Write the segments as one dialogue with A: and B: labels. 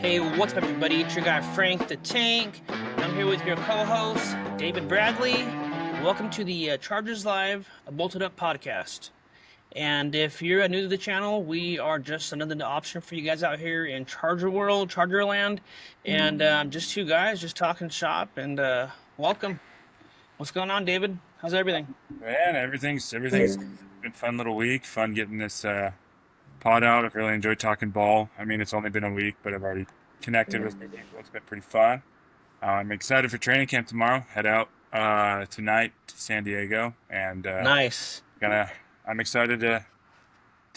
A: Hey, what's up, everybody? It's your guy Frank the Tank, and I'm here with your co-host David Bradley. Welcome to the Chargers Live, a Bolted Up podcast. And if you're new to the channel, we are just another option for you guys out here in Charger World, Charger Land, and just two guys just talking shop. And welcome. What's going on, David? How's everything?
B: Man, everything's been a fun little week. Fun getting this pod out. I've really enjoyed talking ball. I mean, it's only been a week, but I've already connected with some people. It's been pretty fun. I'm excited for training camp tomorrow. Head out tonight to San Diego, and
A: Nice.
B: gonna. I'm excited to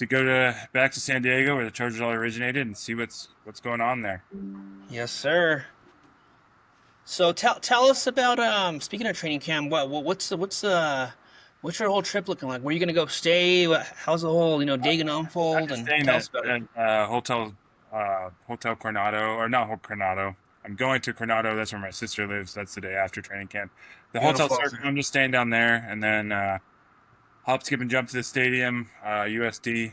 B: go back to San Diego where the Chargers all originated and see what's going on there.
A: Yes, sir. So tell us about speaking of training camp, what's your whole trip looking like? Where are you gonna go stay? How's the whole day gonna
B: I'm
A: unfold?
B: just
A: And
B: staying
A: tell us about it.
B: at Hotel Coronado, or not Coronado. I'm going to Coronado. That's where my sister lives. That's the day after training camp. The hotel
A: Beautiful.
B: circuit. I'm just staying down there, and then hop, skip, and jump to the stadium. USD.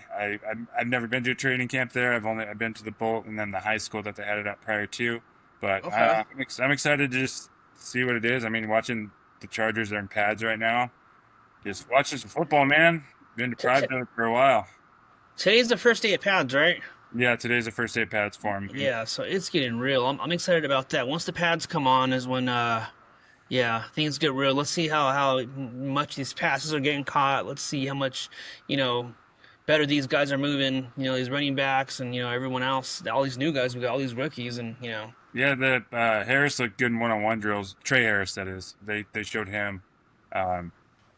B: I've never been to a training camp there. I've been to the Bolt and then the high school that they had it at prior to. But
A: Okay.
B: I'm excited to just see what it is. I mean, watching the Chargers, they're in pads right now. Just watching some football, man. Been
A: T t
B: deprived of it for a while.
A: Today's the first day of pads, right?
B: Yeah, today's the first day of pads for him.
A: Yeah, so it's getting real. I'm excited about that. Once the pads come on is when yeah, things get real. Let's see how much these passes are getting caught. Let's see how much, you know, better these guys are moving, these running backs and everyone else, all these new guys, we got all these rookies and
B: Yeah, the Harris looked good in one-on-one drills. Trey Harris, that is. They showed him. Um,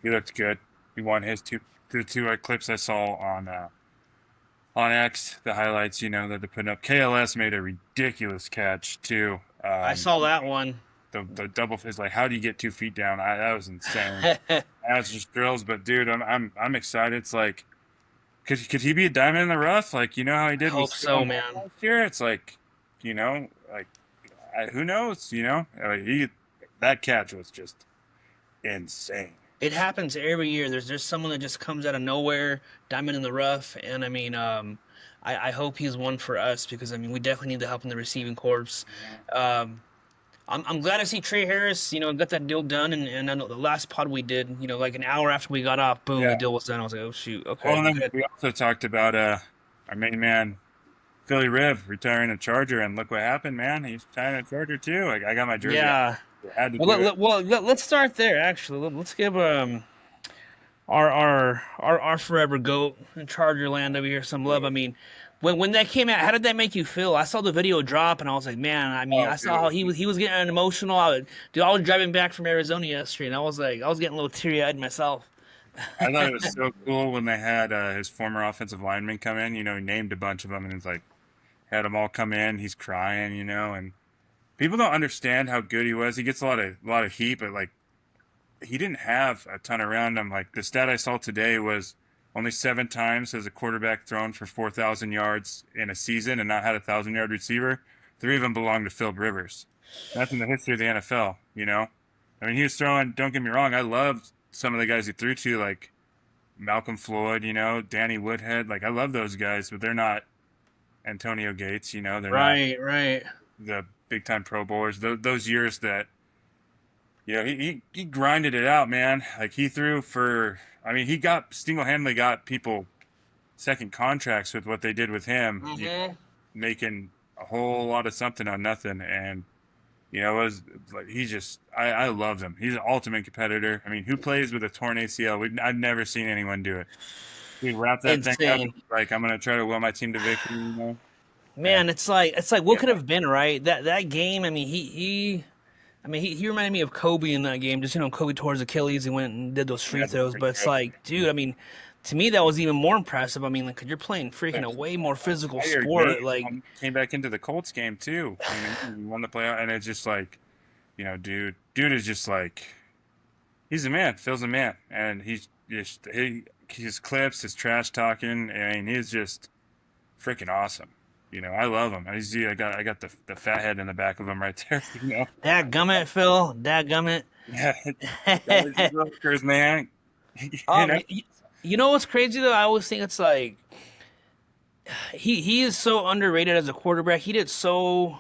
B: he looked good. He won his the two clips I saw on X, the highlights. That they're putting up. KLS made a ridiculous catch too.
A: I saw that one.
B: The double is like, how do you get 2 feet down? That was insane. That's just drills, but dude, I'm excited. It's like, could he be a diamond in the rough? Like, you know how he
A: I
B: did with
A: hope so, man.
B: last year? It's like, like who knows? That catch was just insane.
A: It happens every year. There's someone that just comes out of nowhere, diamond in the rough, and I mean, I hope he's one for us because I mean we definitely need the help in the receiving corps. Um, I'm glad to see Trey Harris, got that deal done, and I know the last pod we did, like an hour after we got off, boom, the
B: Yeah.
A: deal was done. I was like, oh shoot,
B: Well,
A: okay,
B: and then
A: good.
B: we also talked about our main man Philly Riv retiring a Charger, and look what happened, man. He's retiring a Charger too. I got my jersey.
A: Yeah.
B: I had to
A: Well,
B: do it.
A: let's start there. Actually, let's give our forever goat in Charger land over here some love. I mean, when that came out, how did that make you feel? I saw the video drop and I was like, man. I mean,
B: Oh,
A: I saw how
B: dude.
A: he was getting emotional. Dude, I was driving back from Arizona yesterday, and I was like, I was getting a little teary eyed myself.
B: I thought it was so cool when they had his former offensive lineman come in. He named a bunch of them, and it's like had them all come in. He's crying, and people don't understand how good he was. He gets a lot of heat, but like he didn't have a ton around him. Like the stat I saw today was only 7 times has a quarterback thrown for 4,000 yards in a season and not had a 1,000-yard receiver. 3 of them belong to Philip Rivers. That's in the history of the NFL. I mean, he was throwing. Don't get me wrong. I loved some of the guys he threw to, like Malcolm Floyd. Danny Woodhead. Like I love those guys, but they're not Antonio Gates. They're not
A: Right, right.
B: the big time Pro Bowlers. Those years that he grinded it out, man. Like he threw for. I mean, he got single handedly got people second contracts with what they did with him,
A: Hmm.
B: making a whole lot of something on nothing. And it was like I love him. He's an ultimate competitor. I mean, who plays with a torn ACL? I've never seen anyone do it. He wrapped that thing up
A: Insane.
B: like I'm gonna try to will my team to victory. And
A: Man, it's like what
B: yeah,
A: could have been, right? That game, I mean, he reminded me of Kobe in that game. Just Kobe tore his Achilles, he went and did those
B: he
A: free
B: had the
A: throws.
B: free
A: But it's
B: throw.
A: like, dude, I mean, to me that was even more impressive. I mean, like, 'cause you're playing freaking a way more physical
B: Entire game
A: sport. Like,
B: came back into the Colts game too. I mean, he won the playoff, and it's just like, dude is just like he's a man. Phil's a man, and his clips, his trash talking. I mean, he's just freaking awesome. I love him. I got the fat head in the back of him right there.
A: that gummit, Phil, that gummit.
B: Yeah, Chargers Rutgers, man. you
A: um,
B: know,
A: y- y- you know what's crazy though? I always think it's like he is so underrated as a quarterback. He did so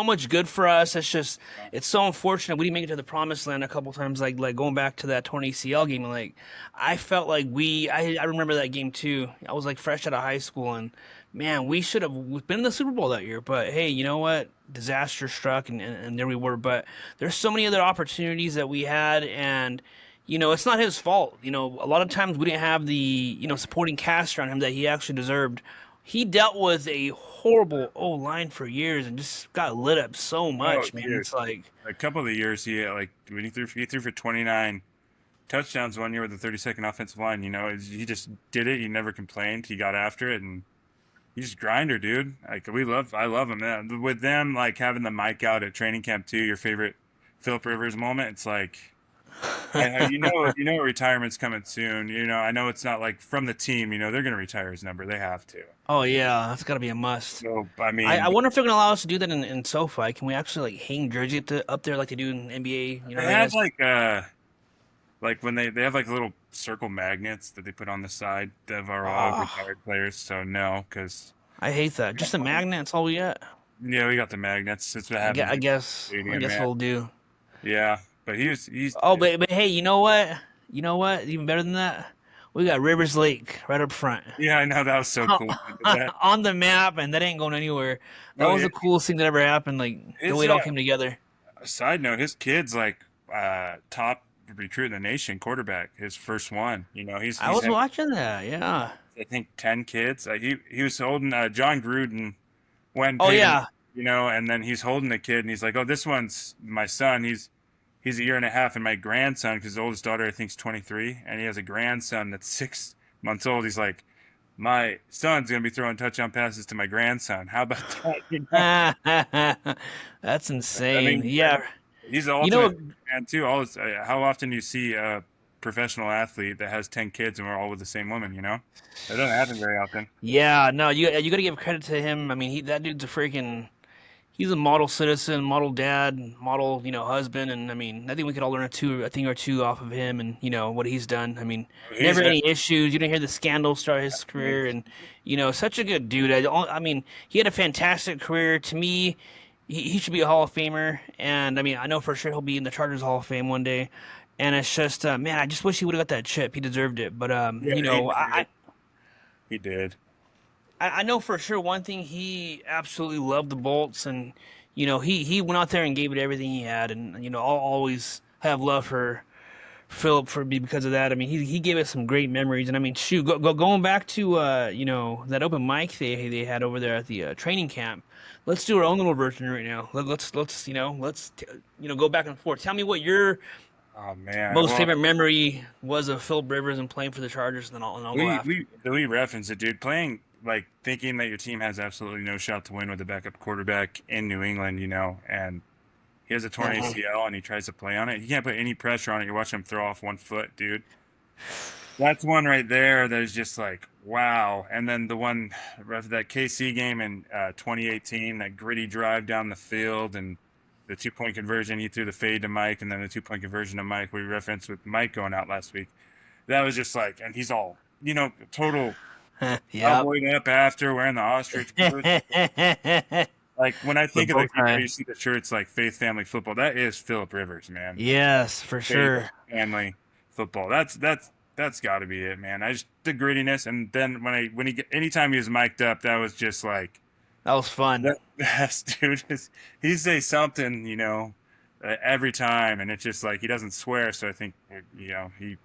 A: much good for us. It's so unfortunate we didn't make it to the promised land a couple times. Like going back to that torn ACL game. Like I felt like I remember that game too. I was like fresh out of high school, and man, we should have been in the Super Bowl that year. But hey, you know what? Disaster struck, and there we were. But there's so many other opportunities that we had, and it's not his fault. A lot of times we didn't have the supporting cast around him that he actually deserved. He dealt with a horrible O line for years and just got lit up so
B: Oh,
A: much, man.
B: dude.
A: It's like,
B: A couple of the years he had, like when he threw for 29 touchdowns one year with the 32nd offensive line. He just did it. He never complained. He got after it, and he's a grinder, dude. Like I love him. With them, like having the mic out at training camp too. Your favorite Philip Rivers moment. It's like, retirement's coming soon. I know it's not like from the team. They're gonna retire his number. They have to.
A: oh yeah, that's got to be a must.
B: So I
A: I
B: mean,
A: wonder if they're gonna allow us to do that in SoFi. Can we actually like hang jersey up there like they do in NBA?
B: they have like when they have like little circle magnets that they put on the side of our all
A: Oh,
B: retired players. So no, because
A: I hate that. Just a magnet. That's all we got.
B: yeah, we got the magnets. That's what happens
A: I
B: in
A: guess.
B: the
A: I
B: stadium,
A: guess
B: man.
A: we'll do.
B: Yeah, but he's
A: Oh, but hey, you know what? You know what? Even better than that, we got Rivers Lake right up front.
B: yeah, I know that was so cool. That
A: On the map, and that ain't going anywhere. That
B: oh
A: was
B: yeah,
A: the coolest thing that ever happened. Like the way
B: his
A: it all came together.
B: side note, his kid's like top recruit in the nation, quarterback, his first one.
A: I
B: He's
A: was
B: had
A: watching that. Yeah.
B: I think 10 kids. He was holding John Gruden went and
A: Oh
B: paid him,
A: yeah.
B: and then he's holding the kid and he's like, "Oh, this one's my son. He's a year and a half, and my grandson, because his oldest daughter I think is 23, and he has a grandson that's 6 months old. He's like, my son's gonna be throwing touchdown passes to my grandson. How about that?
A: That's
B: I
A: insane.
B: mean,
A: Yeah.
B: he's the
A: You know.
B: ultimate man too. How often do you see a professional athlete that has 10 kids and we're all with the same woman? That doesn't happen very often.
A: Yeah. No. You got to give credit to him. I mean, that dude's a freaking. He's a model citizen, model dad, model husband, and I mean, I think we could all learn a thing or two off of him and what he's done. I mean,
B: He's
A: never
B: a
A: any issues. You didn't hear the scandal start his career, and such a good dude. I mean, he had a fantastic career. To me, he should be a Hall of Famer, and I mean, I know for sure he'll be in the Chargers Hall of Fame one day. And it's just, man, I just wish he would have got that chip. He deserved it. But
B: yeah, he did. He did.
A: I know for sure one thing, he absolutely loved the Bolts, and he went out there and gave it everything he had, and I'll always have love for Philip for me because of that. I mean, he gave us some great memories, and I mean, shoot, going back to that open mic they had over there at the training camp. Let's do our own little version right now. Let's go back and forth. Tell me what your
B: Oh man.
A: most
B: Well,
A: favorite memory was of Philip Rivers and playing for the Chargers, and then I'll go
B: we
A: after.
B: we we reference it, dude. Playing like thinking that your team has absolutely no shot to win with a backup quarterback in New England, and he has a torn ACL and he tries to play on it. He can't put any pressure on it. You're watching him throw off 1 foot, dude. That's one right there that is just like wow. And then the one that KC game in 2018, that gritty drive down the field and the 2 point conversion. He threw the fade to Mike, and then the 2 point conversion to Mike. We referenced with Mike going out last week. That was just like, and he's all total
A: Yep.
B: cowboyed up after wearing the ostrich boots. Like when I
A: The
B: think of
A: bow
B: the
A: tie.
B: you see the shirts like Faith Family Football. That is Philip Rivers, man.
A: Yes, for
B: Faith
A: sure.
B: Family Football. That's got to be it, man. I just the grittiness, and then anytime he was mic'd up, that was just like
A: That was fun.
B: that's dude. He say something, every time, and it's just like he doesn't swear. So I think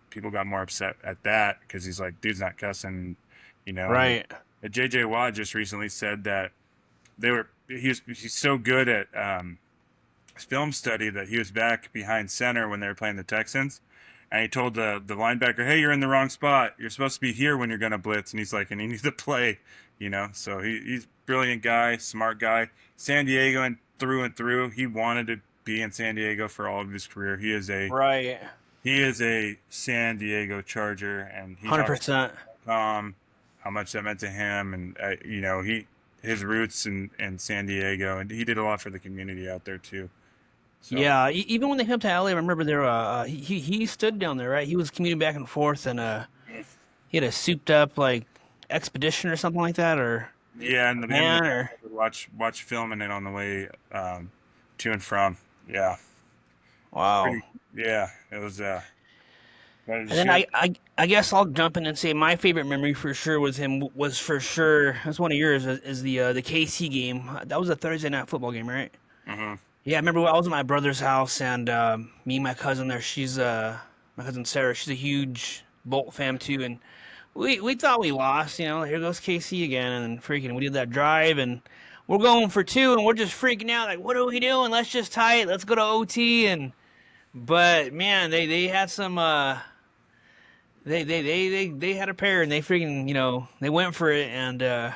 B: people got more upset at that because he's like, dude's not cussing, and
A: Right.
B: JJ Watt just recently said that he's so good at film study that he was back behind center when they were playing the Texans. And he told the linebacker, "Hey, you're in the wrong spot. You're supposed to be here when you're going to blitz." And he's like, "And he needs to play, So he's a brilliant guy, smart guy. San Diego and through. He wanted to be in San Diego for all of his career.
A: Right.
B: He is a San Diego Charger, and he talks
A: 100%.
B: how much that meant to him, and his roots in San Diego, and he did a lot for the community out there too. So
A: Yeah, even when they came to LA, I remember there he stood down there, right? He was commuting back and forth, and he had a souped up like expedition or something like that, or
B: Yeah, and him and the
A: man,
B: dad
A: or
B: would watch filming it on the way to and from. Yeah,
A: wow.
B: pretty. Yeah, it was. That
A: And
B: is
A: then
B: good.
A: I guess I'll jump in and say my favorite memory for sure was him was for sure that's one of yours is the KC game. That was a Thursday night football game, right?
B: Hmm.
A: Yeah, I remember I was at my brother's house and me and my cousin there. She's my cousin Sarah. She's a huge Bolt fan too, and we thought we lost. You know, here goes KC again, and freaking we did that drive and we're going for two, and we're just freaking out like, what are we doing? Let's just tie it. Let's go to OT and. But man, they had some they had a pair and they freaking they went for it and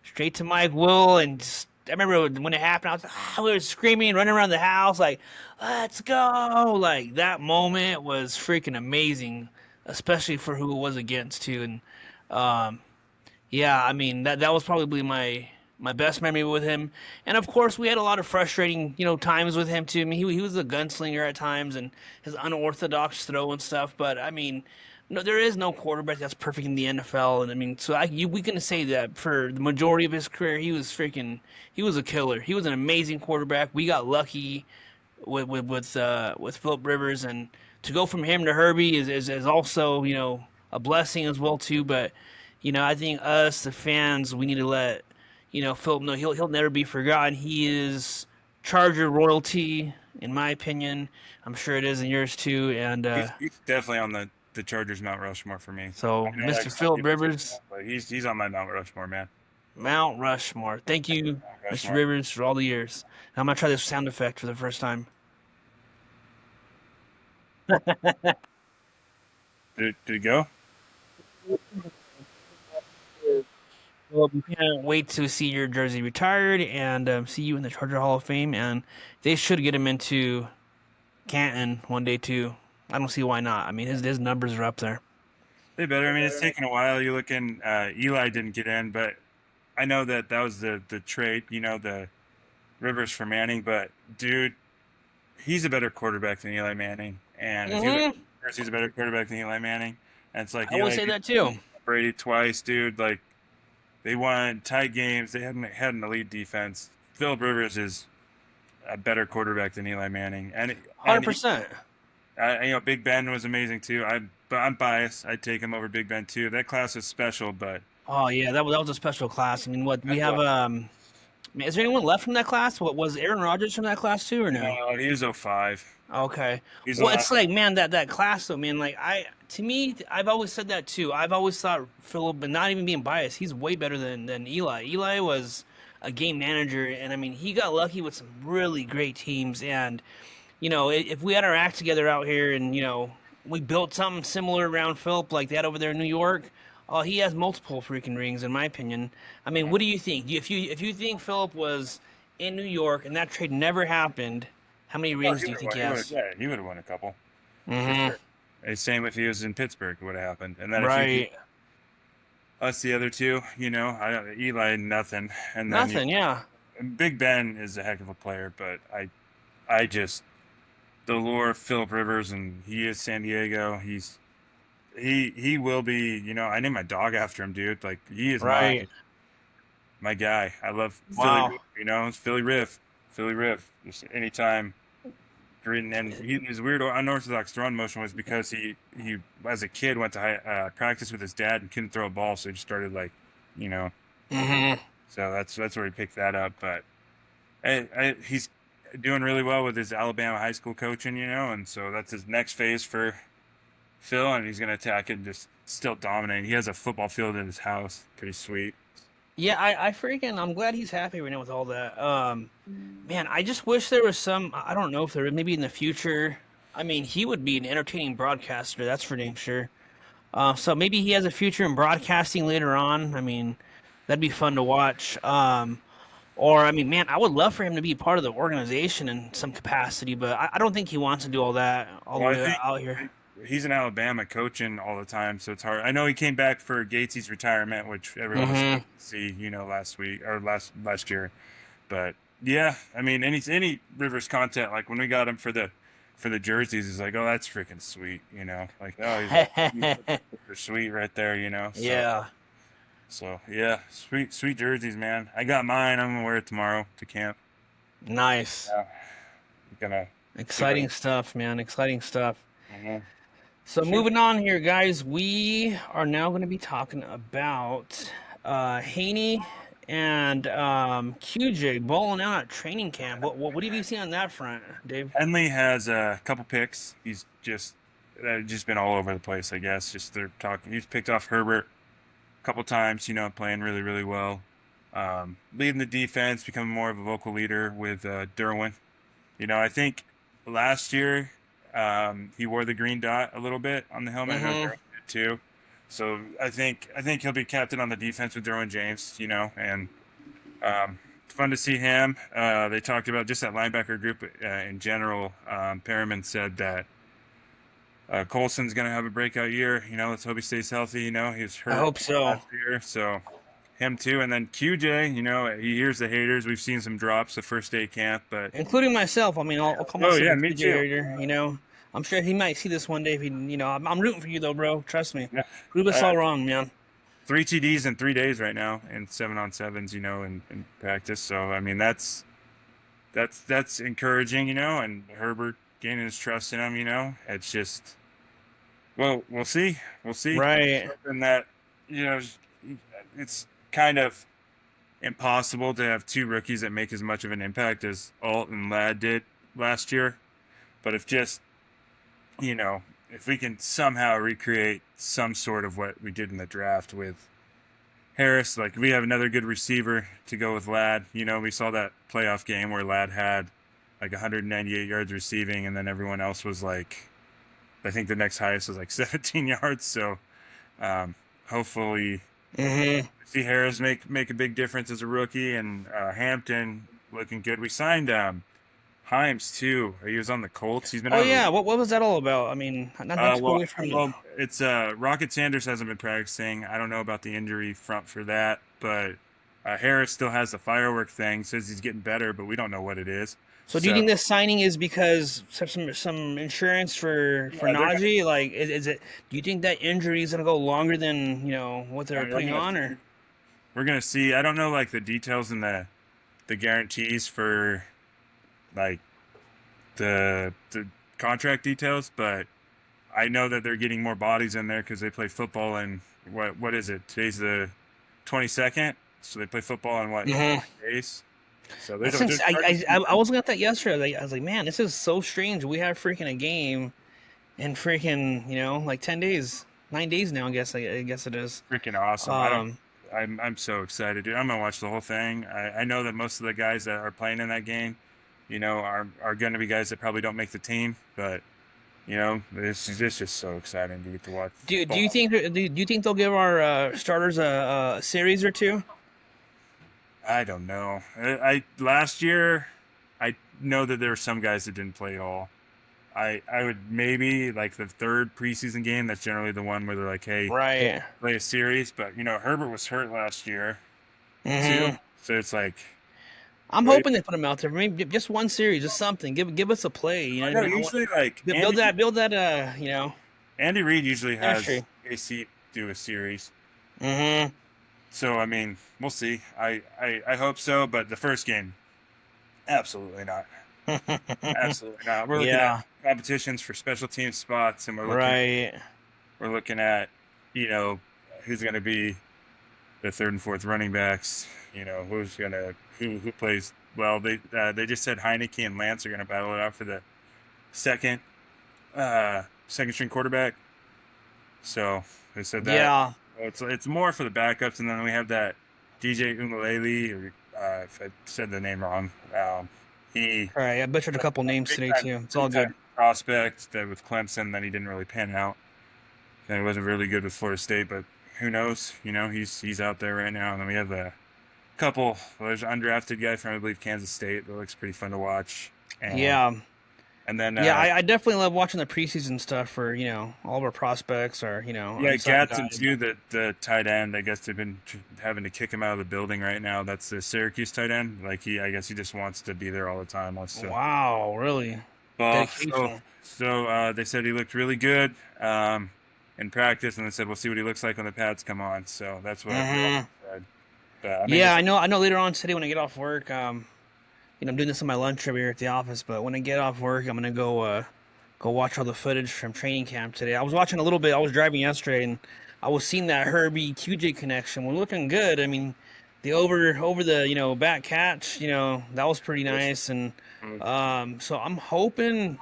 A: straight to Mike Will and just, I remember when it happened we were screaming running around the house like let's go like that moment was freaking amazing especially for who it was against too and um, yeah I mean that was probably my best memory with him and of course we had a lot of frustrating times with him too. I mean he was a gunslinger at times and his unorthodox throw and stuff but I mean no, there is no quarterback that's perfect in the NFL, and I mean, so we can say that for the majority of his career, he was a killer. He was an amazing quarterback. We got lucky with Philip Rivers, and to go from him to Herbie is also a blessing as well too. But I think us the fans we need to let Philip know he'll never be forgotten. He is Charger royalty, in my opinion. I'm sure it is in yours too, and.
B: He's definitely on the Chargers Mount Rushmore for me.
A: So,
B: I know, like
A: Mr.
B: some
A: Philip
B: people say
A: Rivers,
B: that, but he's on my Mount Rushmore, man.
A: Mount Rushmore. Thank you,
B: Mount
A: Mr.
B: Rushmore.
A: Rivers, for all the years. Now I'm gonna try this sound effect for the first time.
B: Did it go?
A: Well, we can't wait to see your jersey retired and see you in the Charger Hall of Fame. And they should get him into Canton one day too. I don't see why not. I mean, his numbers are up there.
B: They better. I mean, it's taken a while. You're looking. Eli didn't get in, but I know that was the trade. The Rivers for Manning, but dude, he's a better quarterback than Eli Manning. And if you look,
A: Hmm.
B: he's a better quarterback than Eli Manning. And it's like
A: I would
B: Eli
A: say
B: beat
A: that too.
B: Brady twice, dude. Like they won tight games. They hadn't had an elite defense. Philip Rivers is a better quarterback than Eli Manning, and
A: 100%.
B: Big Ben was amazing too. But I'm biased. I'd take him over Big Ben too. That class is special, but
A: Oh yeah, that was a special class. I mean, what we
B: I'd
A: have
B: watch.
A: is there anyone left from that class? What was Aaron Rodgers from that class too, or no?
B: No, he was '05.
A: Okay.
B: He's the
A: Well, it's
B: last.
A: like, man, that class though, man. Like, to me, I've always said that too. I've always thought Philip, but not even being biased, he's way better than Eli. Eli was a game manager, and I mean, he got lucky with some really great teams. And if we had our act together out here, and we built something similar around Philip like that over there in New York, oh, he has multiple freaking rings, in my opinion. I mean, what do you think? If you think Philip was in New York and that trade never happened, how many
B: Oh,
A: rings do you think he has?
B: yeah, he would have won a couple for
A: Hmm.
B: sure. And same if he was in Pittsburgh, would have happened. And then if you
A: Right.
B: us the other two, Eli nothing, and then
A: Nothing. Yeah.
B: Big Ben is a heck of a player, but I just the lure of Philip Rivers, and he is San Diego. He will be. I named my dog after him, dude. Like he is
A: Right.
B: my guy. I love Philly.
A: Wow.
B: It's Philly Riff. Just anytime. And his weird unorthodox throwing motion was because he as a kid went to practice with his dad and couldn't throw a ball, so he just started you know.
A: Hmm.
B: So that's where he picked that up. But he's doing really well with his Alabama high school coaching, and so that's his next phase for Phil, and he's gonna attack it and just still dominate. He has a football field in his house, pretty sweet.
A: Yeah. I freaking. I'm glad he's happy right now with all that. Man, I just wish there was some. I don't know if there maybe in the future. I mean, he would be an entertaining broadcaster. That's for damn sure. So maybe he has a future in broadcasting later on. I mean, that'd be fun to watch. Or I mean, man, I would love for him to be part of the organization in some capacity, but I don't think he wants to do all that all the
B: Well, I
A: way
B: think
A: out here.
B: he's in Alabama coaching all the time, so it's hard. I know he came back for Gatesy's retirement, which everyone was
A: Hmm.
B: happy to see, last week or last year. But yeah, I mean, any Rivers content, like when we got him for the jerseys, he's like, oh, that's freaking sweet, like, oh, he's super sweet right there, so
A: Yeah.
B: So yeah, sweet jerseys, man. I got mine. I'm gonna wear it tomorrow to camp.
A: Nice.
B: Yeah, I'm gonna see if I
A: Exciting stuff, man. Exciting stuff.
B: can.
A: So
B: Shoot.
A: moving on here, guys, we are now going to be talking about Haney and QJ balling out at training camp. What have you seen on that front, Dave?
B: Henley has a couple picks. He's just been all over the place, I guess. Just they're talking. He's picked off Herbert a couple times. Playing really really well. Leading the defense, becoming more of a vocal leader with Derwin. I think last year he wore the green dot a little bit on the helmet. I know
A: Mm-hmm.
B: Derwin did too. So I think he'll be captain on the defense with Derwin James. And it's fun to see him. They talked about just that linebacker group in general. Perriman said that Colson's going to have a breakout year. Let's hope he stays healthy. He was
A: I
B: hurt
A: hope so.
B: last year, so him too. And then QJ, he hears the haters. We've seen some drops the first day camp, but
A: Including myself. I mean, I'll call
B: oh
A: myself
B: yeah,
A: a
B: me
A: QJ
B: too.
A: hater. I'm sure he might see this one day if I'm rooting for you though, bro. Trust me.
B: Yeah.
A: Prove us
B: Uh,
A: all wrong, man.
B: 3 TDs in 3 days right now, and 7-on-7s, in practice. So I mean, that's encouraging, and Herbert gaining his trust in him. It's just well, we'll see. We'll see.
A: Right.
B: And that, you know, it's kind of impossible to have two rookies that make as much of an impact as Alt and Ladd did last year. But you know, if we can somehow recreate some sort of what we did in the draft with Harris, like we have another good receiver to go with Ladd. We saw that playoff game where Ladd had like 198 yards receiving, and then everyone else was like, I think the next highest was like 17 yards. So hopefully
A: Mm-hmm.
B: see Harris make a big difference as a rookie, and Hampton looking good. We signed Himes too. He was on the Colts. He's been
A: Oh
B: out of the
A: yeah. What was that all about? I mean, not to go away from it.
B: well, it's Rocket Sanders hasn't been practicing. I don't know about the injury front for that, but Harris still has the firework thing. Says he's getting better, but we don't know what it is.
A: So do you
B: So
A: think this signing is because some insurance for
B: yeah, they're gonna.
A: Najee? Like, is it? Do you think that injury is gonna go longer than what they're
B: We're
A: putting
B: gonna
A: on,
B: see.
A: or?
B: We're gonna see. I don't know like the details and the guarantees for like the contract details, but I know that they're getting more bodies in there because they play football. And what is it? Today's the 22nd, so they play football in what
A: Mm-hmm.
B: 20 days. So they're
A: That seems.
B: starting to.
A: I was looking at that yesterday. I was like, man, this is so strange. We have freaking a game in freaking like 10 days, 9 days now. I guess it is.
B: Freaking awesome. I don't.
A: Um.
B: I'm so excited, dude. I'm gonna watch the whole thing. I know that most of the guys that are playing in that game, are going to be guys that probably don't make the team, but this is just so exciting to get to watch.
A: Do you
B: Ball.
A: think do you think they'll give our starters a series or two?
B: I don't know. I last year, I know that there were some guys that didn't play at all. I would maybe like the third preseason game. That's generally the one where they're like, hey,
A: Right.
B: play a series. But Herbert was hurt last year too,
A: Mm-hmm.
B: so it's like,
A: I'm
B: wait.
A: hoping they put him out there. Maybe just one series, just something. Give us a play. You know
B: I
A: what I
B: know
A: mean?
B: usually like
A: Build that
B: Andy Reid usually has
A: chemistry.
B: AC do a series.
A: Mm-hmm.
B: So I mean, we'll see. I hope so, but the first game, absolutely not. Absolutely not. We're looking at
A: Yeah.
B: competitions for special team spots, and
A: Right.
B: we're looking at you know who's going to be the third and fourth running backs. Who plays well. They just said Heineke and Lance are going to battle it out for the second second string quarterback. So they said that.
A: Yeah.
B: It's more for the backups, and then we have that DJ Umalele, or if I said the name wrong. He
A: All right. I butchered a couple names
B: big
A: today
B: time,
A: too. It's all
B: big
A: good.
B: time prospect that with Clemson, then he didn't really pan out. And he wasn't really good with Florida State, but who knows? He's out there right now. And then we have a couple. Well, there's an undrafted guy from I believe Kansas State that looks pretty fun to watch.
A: Yeah.
B: And then
A: Yeah. I definitely love watching the preseason stuff for all of our prospects or
B: yeah,
A: unsigned
B: Gatson
A: guys.
B: too, the tight end. I guess they've been having to kick him out of the building right now. That's the Syracuse tight end. Like I guess he just wants to be there all the time. Wants to
A: Wow. Really.
B: ball. So
A: Dedication.
B: so they said he looked really good. in practice, and they said we'll see what he looks like when the pads come on. So that's what
A: Mm-hmm.
B: said. But I mean,
A: Yeah,
B: just
A: I know. Later on today, when I get off work, I'm doing this on my lunch over here at the office. But when I get off work, I'm gonna go watch all the footage from training camp today. I was watching a little bit. I was driving yesterday, and I was seeing that Herbie QJ connection. We're looking good. I mean, the over the back catch, that was pretty nice. And so I'm hoping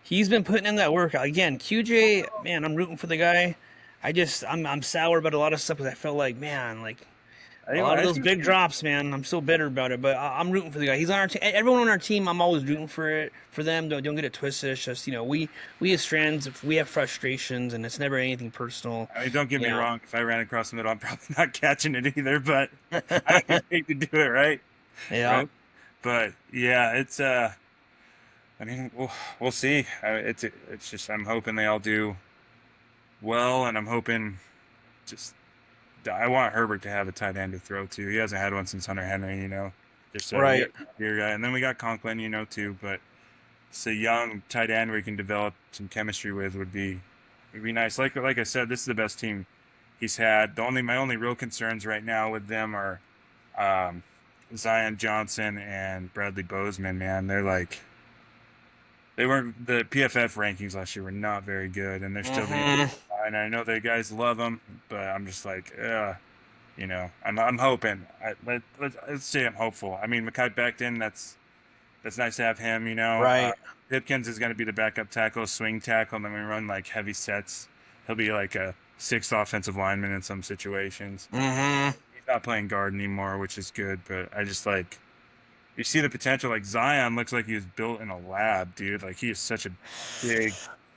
A: he's been putting in that work again. QJ, man, I'm rooting for the guy. I'm sour about a lot of stuff because I felt like, man, like a lot of
B: I
A: those
B: think
A: big drops, man. I'm still bitter about it, but I'm rooting for the guy. He's on our team. Everyone on our team, I'm always rooting for them. Don't get it twisted. It's just we as friends, we have frustrations, and it's never anything personal.
B: I mean, don't get
A: You
B: me
A: know.
B: wrong. If I ran across the middle, I'm probably not catching it either. But I get paid to do it, right?
A: Yeah.
B: Right. But yeah, it's I mean, we'll see. It's just I'm hoping they all do well, and I'm hoping just I want Herbert to have a tight end to throw to. He hasn't had one since Hunter Henry, just a
A: Right.
B: year guy, and then we got Conklin, too. But it's a young tight end we can develop some chemistry with would be nice. Like I said, this is the best team he's had. My only real concerns right now with them are um, Zion Johnson and Bradley Bozeman. Man, they weren't the PFF rankings last year were not very good, and they're still being.
A: Hmm.
B: And I know the guys love them, but I'm just like, I'm hoping. Let's say I'm hopeful. I mean, Mekhi Becton, that's nice to have him.
A: Right.
B: Pipkins is going to be the backup tackle, swing tackle, and then we run like heavy sets. He'll be like a sixth offensive lineman in some situations.
A: Hmm.
B: He's not playing guard anymore, which is good. But I just like you see the potential. Like Zion looks like he was built in a lab, dude. Like he is such a big,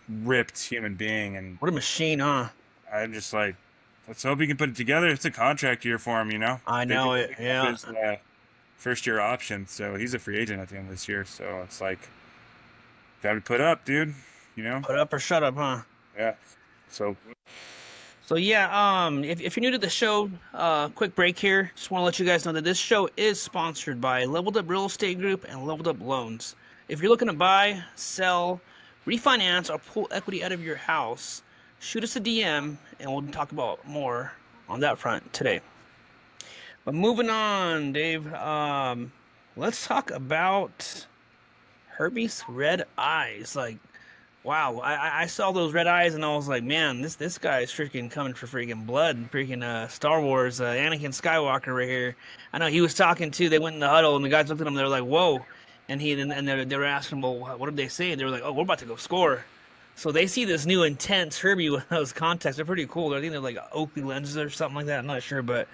B: ripped human being, and
A: What a machine, huh?
B: I'm just like, let's hope he can put it together. It's a contract year for him.
A: I
B: They
A: know
B: just
A: it.
B: picked up
A: Yeah.
B: his first year option, so he's a free agent at the end of this year. So it's like, got to put up, dude. You know?
A: Put up or shut up, huh?
B: Yeah. So
A: So yeah, if you're new to the show, quick break here. Just want to let you guys know that this show is sponsored by Leveled Up Real Estate Group and Leveled Up Loans. If you're looking to buy, sell, refinance, or pull equity out of your house, shoot us a DM and we'll talk about more on that front today. But moving on, Dave, let's talk about Herbie's red eyes. Like, wow, I saw those red eyes and I was like, man, this guy is freaking coming for freaking blood, freaking Star Wars, Anakin Skywalker right here. I know he was talking too. They went in the huddle and the guys looked at him. They were like, whoa, and they were asking him, well, what did they say? They were like, oh, we're about to go score. So they see this new intense Herbie with those contacts. They're pretty cool. I think they're like Oakley lenses or something like that. I'm not sure, but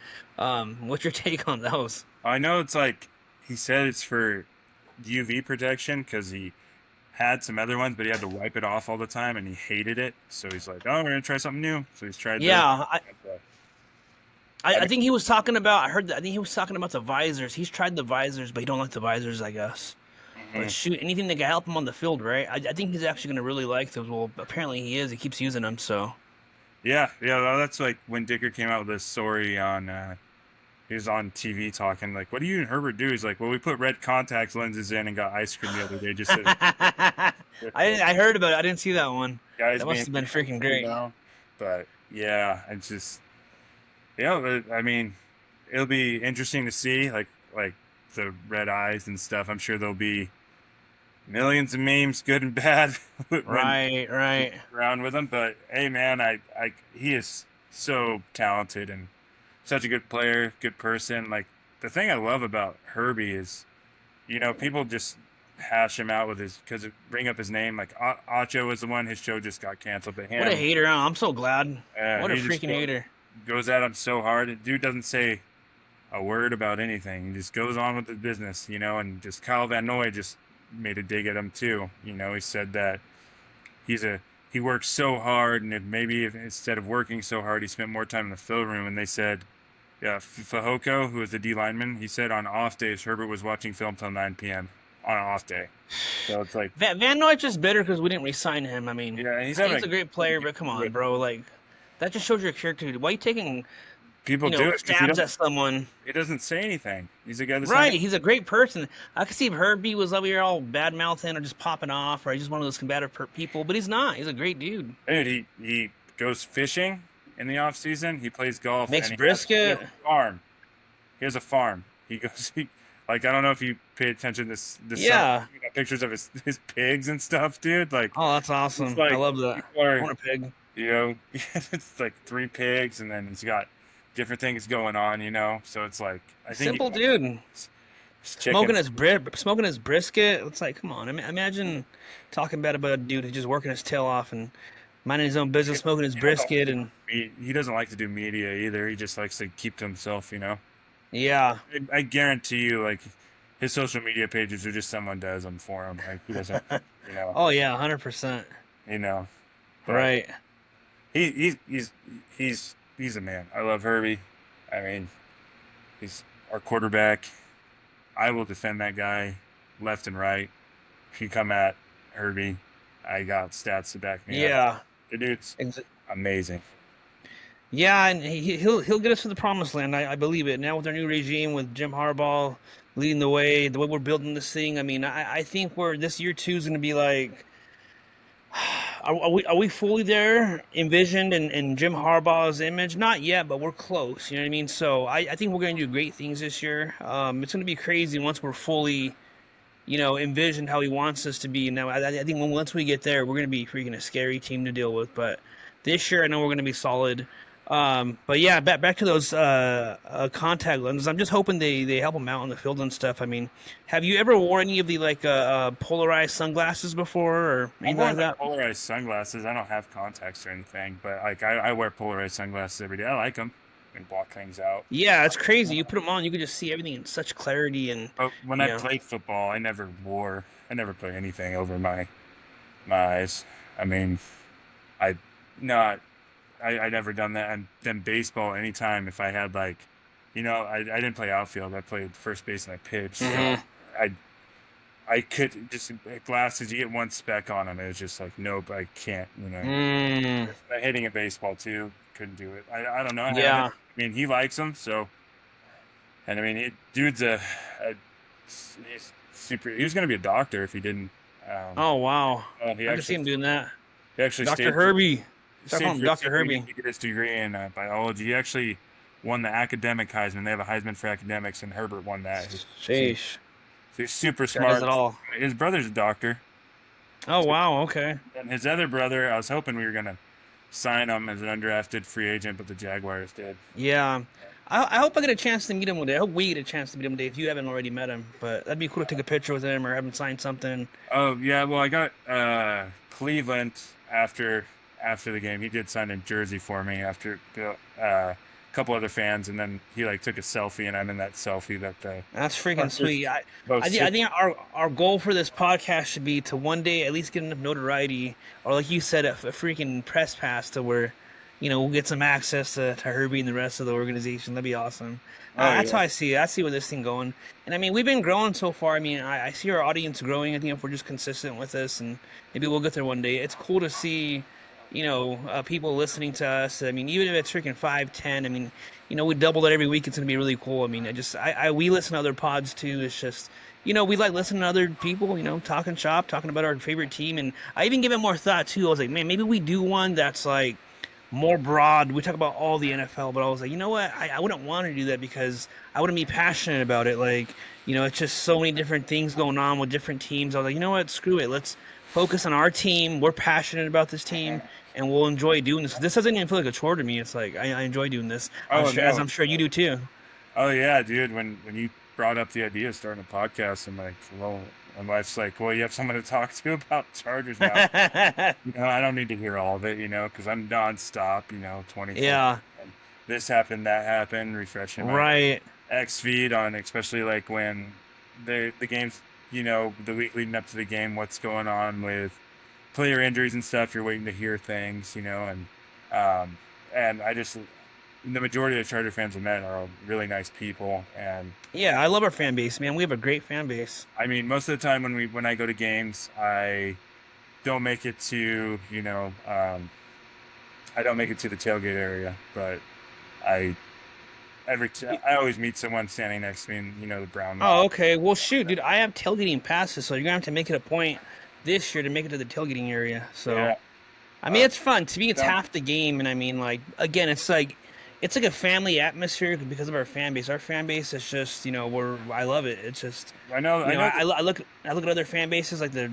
A: what's your take on those?
B: I know it's like he said it's for UV protection because he had some other ones, but he had to wipe it off all the time, and he hated it. So he's like, "Oh, we're gonna try something new." So he's tried those.
A: Yeah, I
B: mean,
A: think he was talking about. I heard that. I think he was talking about the visors. He's tried the visors, but he don't like the visors, I guess. But shoot, anything that can help him on the field, right? I think he's actually gonna really like those. Well, apparently he is. He keeps using them, so.
B: yeah. Well, that's like when Dicker came out with this story on. He was on TV talking like, "What do you and Herbert do?" He's like, "Well, we put red contact lenses in and got ice cream the other day." Just so
A: I heard about it. I didn't see that one.
B: guys
A: That must have been freaking great.
B: But yeah, it's just I mean, it'll be interesting to see like the red eyes and stuff. I'm sure there'll be millions of memes, good and bad, when
A: Right.
B: around with him. But hey, man, he is so talented and such a good player, good person. Like the thing I love about Herbie is, people just hash him out with bring up his name. Like Acho was the one. His show just got canceled, but
A: What a hater! I'm so glad. What a
B: he just
A: freaking hater!
B: goes at him so hard. The dude doesn't say a word about anything. He just goes on with his business, and just Kyle Van Noy just made a dig at him too. He said that he works so hard, and if instead of working so hard, he spent more time in the film room. And they said, yeah, Fahoko, who was the D lineman, he said on off days Herbert was watching film till 9 p.m. on an off day. So it's like
A: Van Noy's just bitter because we didn't re-sign him. I mean,
B: yeah, he's
A: a great player, but come on, bro. Like, that just shows your character. Why are you taking
B: people do it
A: stabs at someone?
B: He doesn't say anything. He's a guy that's
A: right. He's a great person. I could see if Herbie was over here all bad mouthing or just popping off, or he's just one of those combative people. But he's not. He's a great dude.
B: Dude, he goes fishing in the off season. He plays golf
A: Makes
B: and he has
A: brisket.
B: a farm. He has a farm. He goes. Like I don't know if you paid attention this summer.
A: Yeah.
B: He got pictures of his pigs and stuff, dude. Like
A: Oh, that's
B: it's
A: awesome. I
B: like
A: love that.
B: people
A: I
B: are,
A: want a pig.
B: it's like 3 pigs, and then he's got different things going on, So it's like I think he
A: Simple
B: likes
A: dude.
B: his
A: Smoking
B: chickens.
A: his smoking his brisket. It's like, come on. Imagine talking bad about a dude who's just working his tail off and minding his own business, smoking his
B: He doesn't like
A: brisket,
B: to
A: and
B: he doesn't like to do media either. He just likes to keep to himself.
A: yeah.
B: I guarantee you, like his social media pages are just someone does them for him. Like he doesn't, you know,
A: Oh yeah, 100%.
B: you know. But
A: Right.
B: he's a man. I love Herbie. I mean, he's our quarterback. I will defend that guy left and right. If you come at Herbie, I got stats to back me up.
A: Yeah.
B: The dude's
A: Ex-
B: amazing.
A: Yeah, and he'll get us to the promised land. I believe it. Now with our new regime, with Jim Harbaugh leading the way we're building this thing. I mean, I think we're this year two is going to be like, are we fully there, envisioned in Jim Harbaugh's image? Not yet, but we're close. You know what I mean? So I think we're going to do great things this year. It's going to be crazy once we're fully, envisioned how he wants us to be. Now I think once we get there, we're going to be freaking a scary team to deal with. But this year, I know we're going to be solid. But yeah, back to those contact lenses. I'm just hoping they help them out on the field and stuff. I mean, have you ever worn any of the polarized sunglasses before or
B: I've
A: anything
B: worn
A: like
B: like
A: that?
B: polarized sunglasses. I don't have contacts or anything, but like I wear polarized sunglasses every day. I like them and block things out.
A: Yeah, it's crazy. You put them on, you can just see everything in such clarity, and
B: But when
A: you
B: I
A: know,
B: played football, I never put anything over my eyes. I mean, I not I never done that. And then baseball, anytime if I had I didn't play outfield. I played first base and I pitched. So
A: hmm
B: I I could just glasses. You get one speck on them. It was just like nope, I can't.
A: mm,
B: Hitting a baseball too, couldn't do it. I don't know. I haven't.
A: yeah.
B: I mean, he likes them so, and I mean, dude's a he's super. He was gonna be a doctor if he didn't. Um,
A: Oh wow,
B: well, he
A: I can see
B: actually
A: him doing that.
B: he actually
A: Dr.
B: stayed for
A: Herbie, start
B: stayed
A: calling him
B: for
A: Dr.
B: 2 years
A: Herbie.
B: to get his degree in biology. He actually won the academic Heisman. They have a Heisman for academics, and Herbert won that.
A: Sheesh,
B: He's super
A: guy does it
B: smart.
A: all.
B: His brother's a doctor,
A: Oh wow, okay.
B: and his other brother. I was hoping we were gonna sign him as an undrafted free agent, but the Jaguars did.
A: Yeah. I hope I get a chance to meet him one day. I hope we get a chance to meet him one day if you haven't already met him. But that'd be cool to take a picture with him or have him sign something.
B: Oh yeah, well I got Cleveland after the game. He did sign a jersey for me after a couple other fans, and then he like took a selfie, and I'm in that selfie that the
A: That's freaking
B: Buccaneers
A: sweet. I
B: posted.
A: think our goal for this podcast should be to one day at least get enough notoriety, or like you said, a freaking press pass to where, we'll get some access to Herbie and the rest of the organization. That'd be awesome.
B: Oh
A: That's how
B: yeah,
A: I see it. I see where this thing going. And I mean, we've been growing so far. I mean, I see our audience growing. I think if we're just consistent with this, and maybe we'll get there one day. It's cool to see, people listening to us. I mean, even if it's freaking 5, 10. I mean, we double that every week. It's gonna be really cool. I mean, we listen to other pods too. It's just, we like listening to other people. Talking shop, talking about our favorite team, and I even give it more thought too. I was like, man, maybe we do one that's like more broad. We talk about all the NFL, but I was like, you know what? I wouldn't want to do that because I wouldn't be passionate about it. Like, it's just so many different things going on with different teams. I was like, you know what? Screw it. Let's focus on our team. We're passionate about this team, and we'll enjoy doing this. This doesn't even feel like a chore to me. It's like I enjoy doing this.
B: oh
A: As
B: no,
A: I'm sure you do too.
B: oh yeah, dude. When you brought up the idea of starting a podcast, I'm like, well, my wife's like, well, you have someone to talk to about Chargers now. I don't need to hear all of it, because I'm nonstop, 24.
A: Yeah.
B: This happened, that happened, refreshing my
A: Right.
B: X feed on, especially like when the games, the week leading up to the game, what's going on with player injuries and stuff. You're waiting to hear things, and I just the majority of Charger fans I met are all really nice people, and
A: Yeah, I love our fan base, man. We have a great fan base.
B: I mean, most of the time when I go to games, I don't make it to I don't make it to the tailgate area, but I I always meet someone standing next to me in the brown
A: Oh,
B: lot.
A: okay. Well, shoot, dude, I have tailgating passes, so you're gonna have to make it a point this year to make it to the tailgating area. So,
B: Yeah,
A: I mean, it's fun. To me, it's
B: Yeah.
A: half the game, and I mean, like, again, it's like a family atmosphere because of our fan base. Our fan base is just, I love it. It's just,
B: I know. I know.
A: I look at other fan bases like the